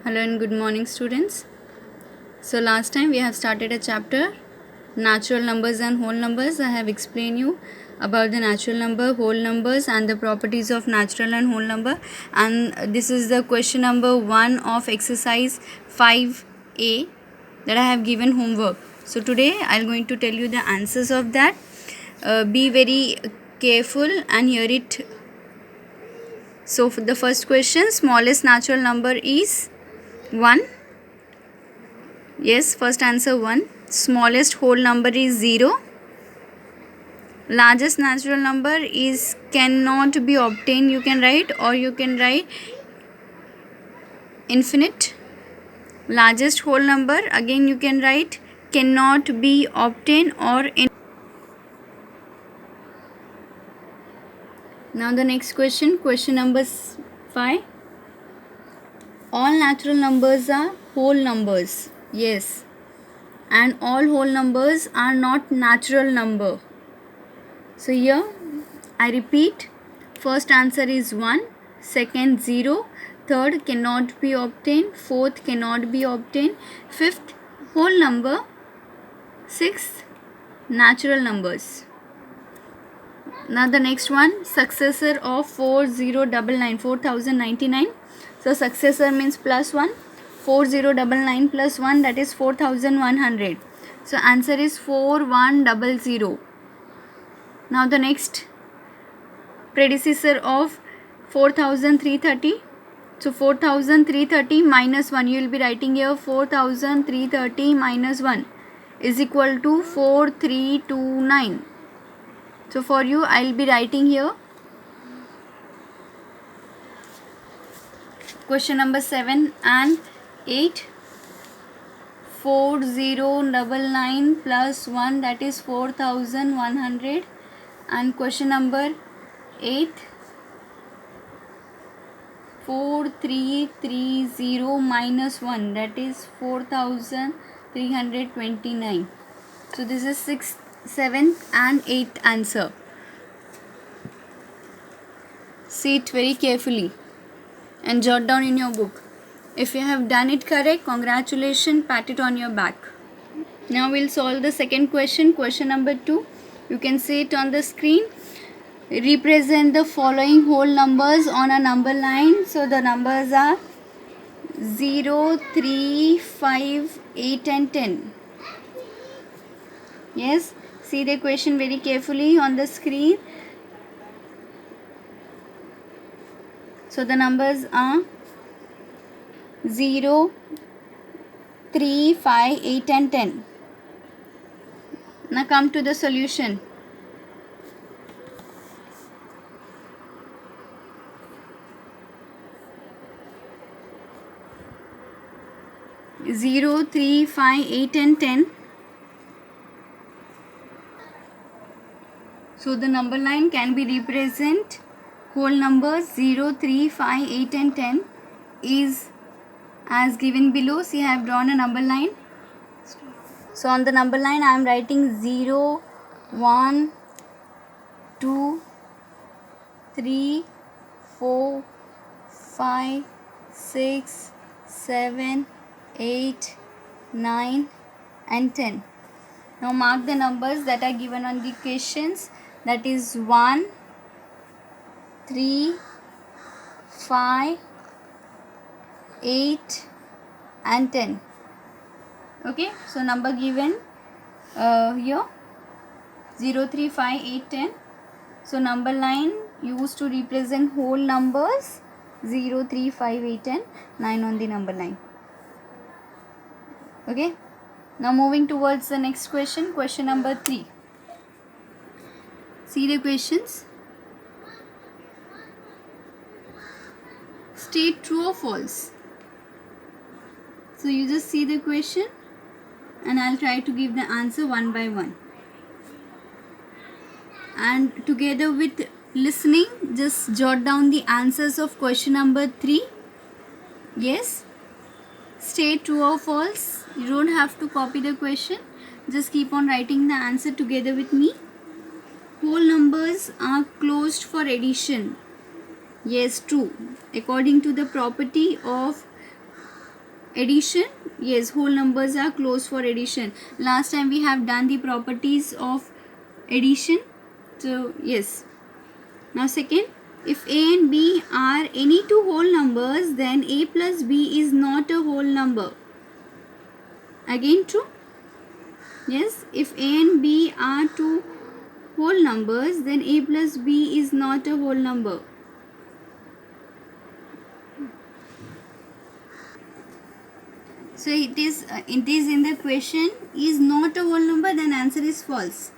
Hello and good morning, students. So last time we have started a chapter natural numbers and whole numbers. I have explained you about the natural number, whole numbers and the properties of natural and whole number, and this is the question number 1 of exercise 5a that I have given homework. So today I am going to tell you the answers of that. Be very careful and hear it. So for the first question, smallest natural number is 1. Yes, first answer 1. Smallest whole number is 0. Largest natural number is cannot be obtained. You can write, or you can write infinite. Largest whole number, again you can write cannot be obtained or in. Now the next question, question number 5. All natural numbers are whole numbers. Yes. And all whole numbers are not natural number. So here I repeat, first answer is 1, second 0, third cannot be obtained, fourth cannot be obtained, fifth whole number, sixth natural numbers. Now the next one, successor of 4099. So successor means plus 1, 4099 plus 1, that is 4100. So answer is 4100. Now the next, predecessor of 4330. So 4330 minus 1, you will be writing here 4330 minus 1 is equal to 4329. So for you I will be writing here question number 7 and 8. 4099 plus 1, that is 4100, and question number 8, 4330 minus 1, that is 4329. So this is 6th, 7th and 8th answer. See it very carefully and jot down in your book. If you have done it correct, congratulations, pat it on your back. Now we'll solve the second question, question number 2. You can see it on the screen. Represent the following whole numbers on a number line. So the numbers are 0, 3, 5, 8 and 10. Yes, see the question very carefully on the screen. So the numbers are 0, 3, 5, 8 and 10. Now come to the solution. Zero, 3, 5, 8 and 10. So the number line can be represent whole numbers 0, 3, 5, 8 and 10 is as given below. See, I have drawn a number line. So on the number line I am writing 0, 1, 2, 3, 4, 5, 6, 7, 8, 9 and 10. Now mark the numbers that are given on the questions, that is 1, 3, 5, 8 and 10. Okay, so number given here 0, 3, 5, 8, 10. So number line used to represent whole numbers 0, 3, 5, 8 and 9 on the number line. Okay, now moving towards the next question, question number 3. See the questions. State true or false. So you just see the question and I'll try to give the answer one by one. And together with listening, just jot down the answers of question number 3. Yes, state true or false. You don't have to copy the question, just keep on writing the answer together with me. Whole numbers are closed for addition. Yes, true. According to the property of Addition, yes, whole numbers are closed for addition. Last time we have done the properties of addition, so yes. Now second, if a and b are any two whole numbers, then a plus b is not a whole number. Again true. Yes, if a and b are two whole numbers, then a plus b is not a whole number. So it is in the question is not a whole number, then answer is false.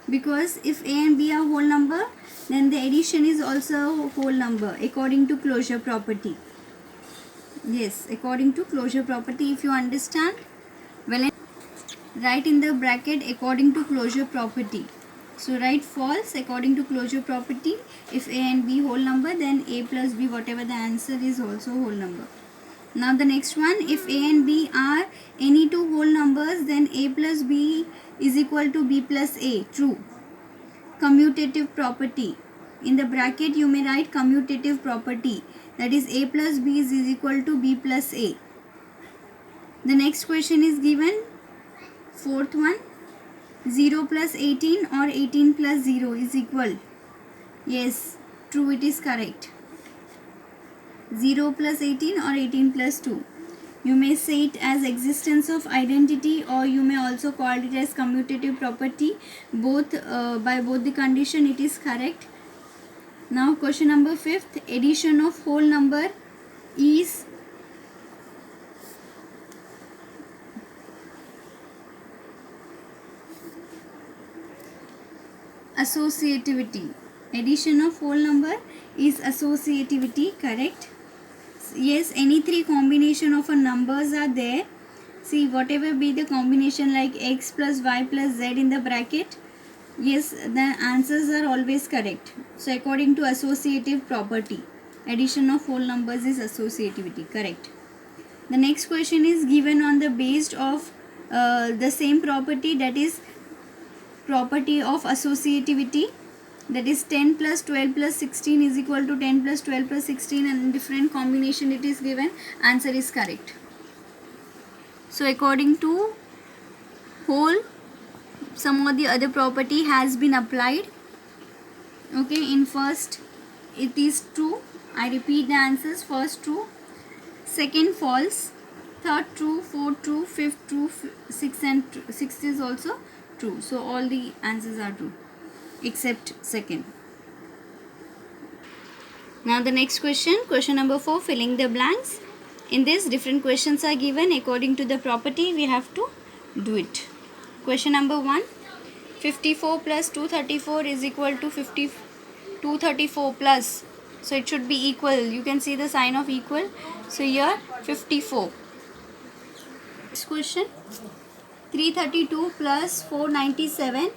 Because if a and b are whole number, then the addition is also a whole number according to closure property. Yes, according to closure property, if you understand, well, write in the bracket according to closure property. So write false according to closure property. If a and b whole number, then a plus b, whatever the answer is, also whole number. Now the next one, if a and b are any two whole numbers, then a plus b is equal to b plus a. True. Commutative property. In the bracket you may write commutative property, that is a plus b is equal to b plus a. The next question is given, fourth one, 0 plus 18 or 18 plus 0 is equal. Yes, true, it is correct. 0 plus 18 or 18 plus 2. You may say it as existence of identity, or you may also call it as commutative property. Both by both the condition it is correct. Now question number 5th, addition of whole number is associativity. Addition of whole number is associativity, correct? Yes, any three combination of a numbers are there. See, whatever be the combination, like x plus y plus z in the bracket, yes, the answers are always correct. So according to associative property, addition of whole numbers is associativity, correct. The next question is given on the based of the same property, that is property of associativity, that is 10 plus 12 plus 16 is equal to 10 plus 12 plus 16, and different combination it is given, answer is correct. So according to whole, some of the other property has been applied. Okay, in first it is true. I repeat the answers. First true, second false, third true, fourth true, fifth true, sixth is also true. So all the answers are true except second. Now the next question, question number 4, filling the blanks. In this, different questions are given. According to the property, we have to do it. Question number 1, 54 plus 234 is equal to 234 plus. So it should be equal. You can see the sign of equal. So here 54. Next question, 332 plus 497.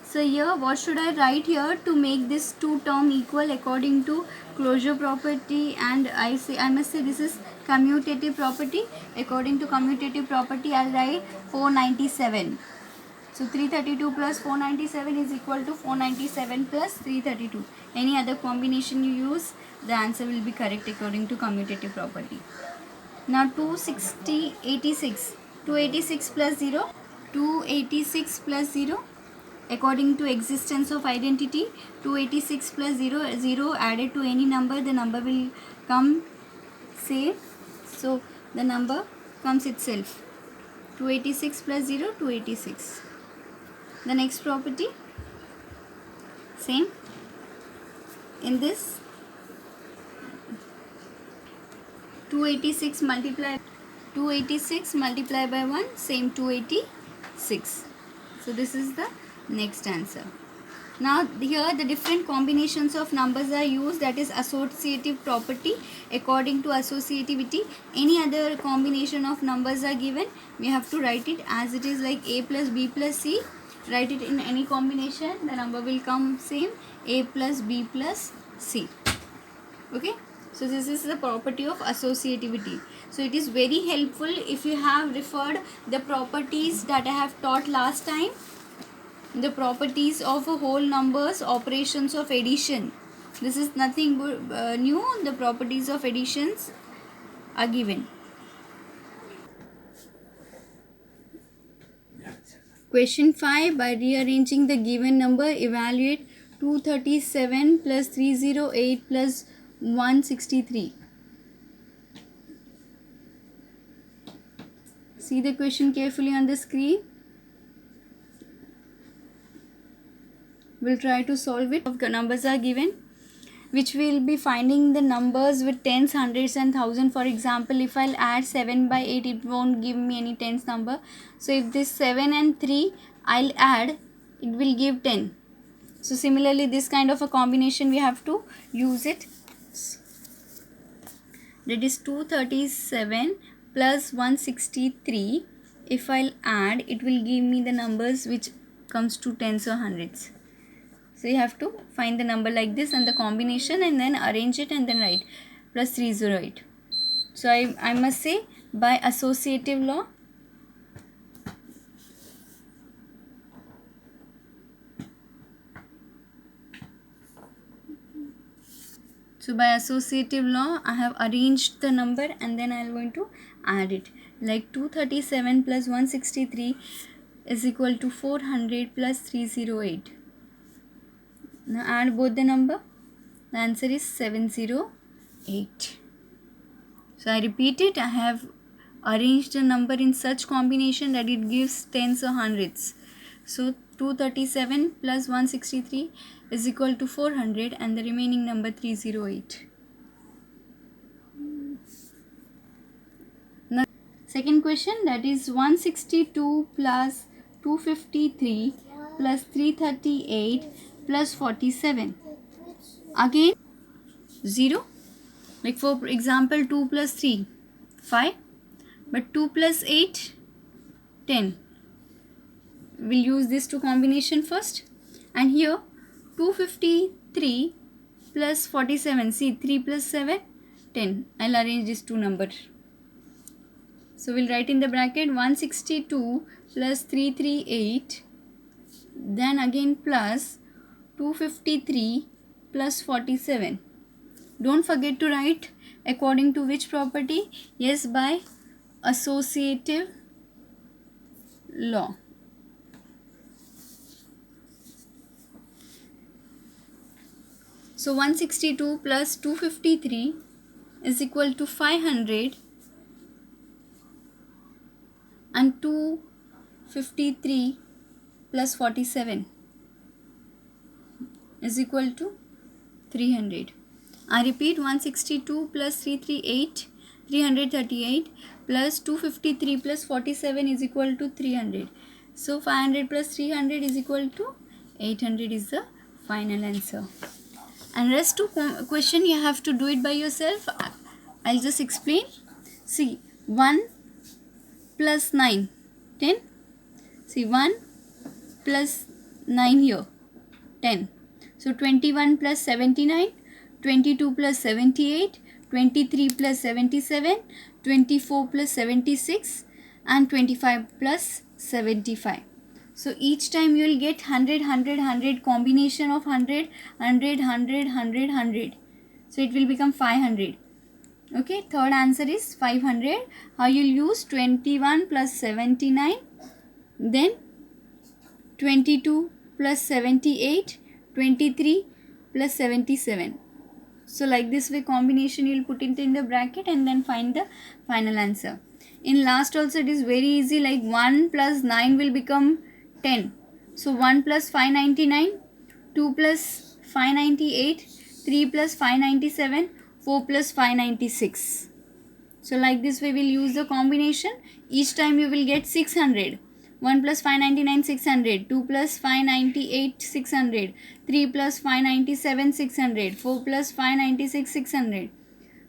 So here what should I write here to make this two term equal according to closure property, and I must say this is commutative property. According to commutative property, I'll write 497. So 332 plus 497 is equal to 497 plus 332. Any other combination you use, the answer will be correct according to commutative property. Now 286 plus 0, 286 plus 0. According to existence of identity, 286 plus 0, 0 added to any number, the number will come same. So the number comes itself. 286 plus 0, 286. The next property, same. In this, 286 multiplied by 1, same 286. So this is the next answer. Now here the different combinations of numbers are used, that is associative property. According to associativity, any other combination of numbers are given, we have to write it as it is, like a plus b plus c. Write it in any combination, the number will come same, a plus b plus c. Okay, so this is the property of associativity. So it is very helpful if you have referred the properties that I have taught last time. The properties of whole numbers, operations of addition. This is nothing new. The properties of additions are given. Question 5. By rearranging the given number, evaluate 237 plus 308 plus 163. See the question carefully on the screen. We'll try to solve it. Numbers are given, which will be finding the numbers with tens, hundreds and thousand. For example, if I'll add 7 by 8, it won't give me any tens number. So if this 7 and 3 I'll add, it will give 10. So similarly, this kind of a combination we have to use it. That is 237 plus 163. If I'll add, it will give me the numbers which comes to tens or hundreds. So you have to find the number like this and the combination, and then arrange it and then write plus 308. So I must say, by associative law, I have arranged the number and then I am going to add it. Like 237 plus 163 is equal to 400 plus 308. Now add both the number. The answer is 708. So I repeat it. I have arranged the number in such combination that it gives tens or hundreds. So 237 plus 163 is equal to 400 and the remaining number 308. Now, second question, that is 162 plus 253 plus 338 plus 47. Again 0. Like for example, 2 plus 3, 5. But 2 plus 8, 10. We'll use this two combination first. And here 253 plus 47. See, 3 plus 7, 10. I'll arrange these two numbers. So we'll write in the bracket 162 plus 338. Then again plus 253 plus 47. Don't forget to write according to which property? Yes, by associative law. So 162 plus 253 is equal to 500 and 253 plus 47 is equal to 300. I repeat, 162 plus 338, 338 plus 253 plus 47 is equal to 300. So 500 plus 300 is equal to 800 is the final answer. And rest to question you have to do it by yourself. I'll just explain. See, 1 plus 9, 10. See, 1 plus 9 here, 10. So 21 plus 79, 22 plus 78, 23 plus 77, 24 plus 76 and 25 plus 75. So each time you will get 100, 100, 100, combination of 100, 100, 100, 100, 100. So it will become 500. Okay, third answer is 500. How you will use 21 plus 79, then 22 plus 78, 23 plus 77. So like this way combination you will put it in the bracket and then find the final answer. In last also it is very easy, like 1 plus 9 will become 10. So 1 plus 599, 2 plus 598, 3 plus 597, 4 plus 596. So like this way we will use the combination. Each time you will get 600. 1 plus 599, 600. 2 plus 598, 600. 3 plus 597, 600. 4 plus 596, 600.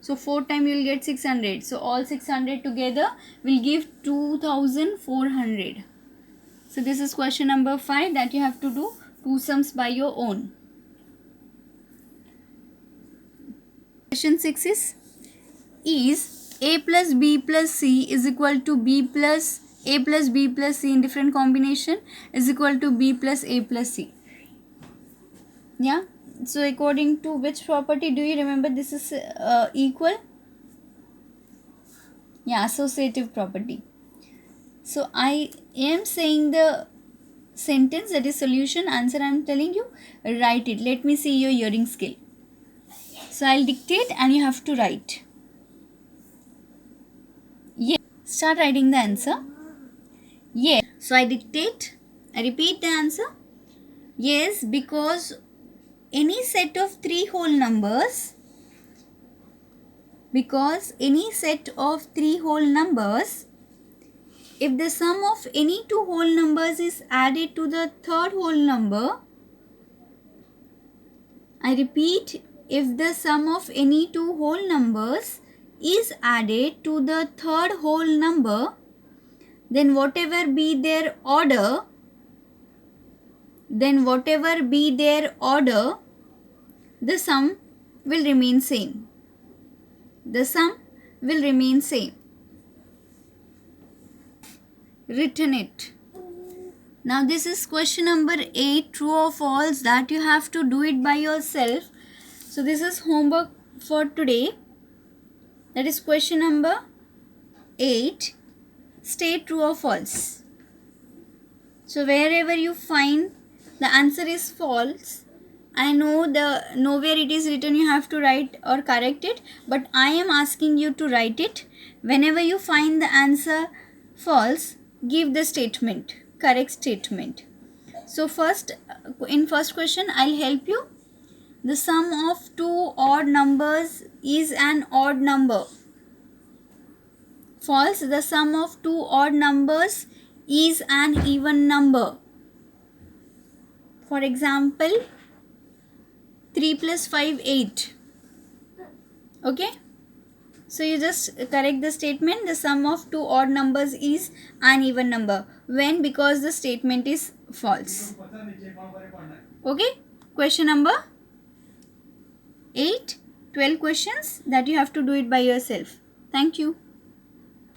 So 4 times you will get 600. So all 600 together will give 2400. So this is question number 5 that you have to do two sums by your own. Question 6 is A plus B plus C is equal to B plus A plus B plus C in different combination is equal to B plus A plus C. Yeah. So according to which property do you remember this is equal? Yeah, associative property. So I am saying the sentence, that is solution, answer I am telling you, write it. Let me see your hearing skill. So I'll dictate and you have to write. Yes. Start writing the answer. Yes. So I dictate. I repeat the answer. Yes, because any set of three whole numbers, if the sum of any two whole numbers is added to the third whole number, I repeat, if the sum of any two whole numbers is added to the third whole number, then whatever be their order, the sum will remain same. Written it. Now this is question number 8, true or false, that you have to do it by yourself. So this is homework for today. That is question number 8. State true or false. So wherever you find the answer is false, I know nowhere it is written you have to write or correct it, but I am asking you to write it. Whenever you find the answer false, give the statement, correct statement. So in first question I'll help you. The sum of two odd numbers is an odd number. False. The sum of two odd numbers is an even number. For example, 3 plus 5, 8. Okay. So you just correct the statement. The sum of two odd numbers is an even number. When? Because the statement is false. Okay. Question number 8. 12 questions that you have to do it by yourself. Thank you.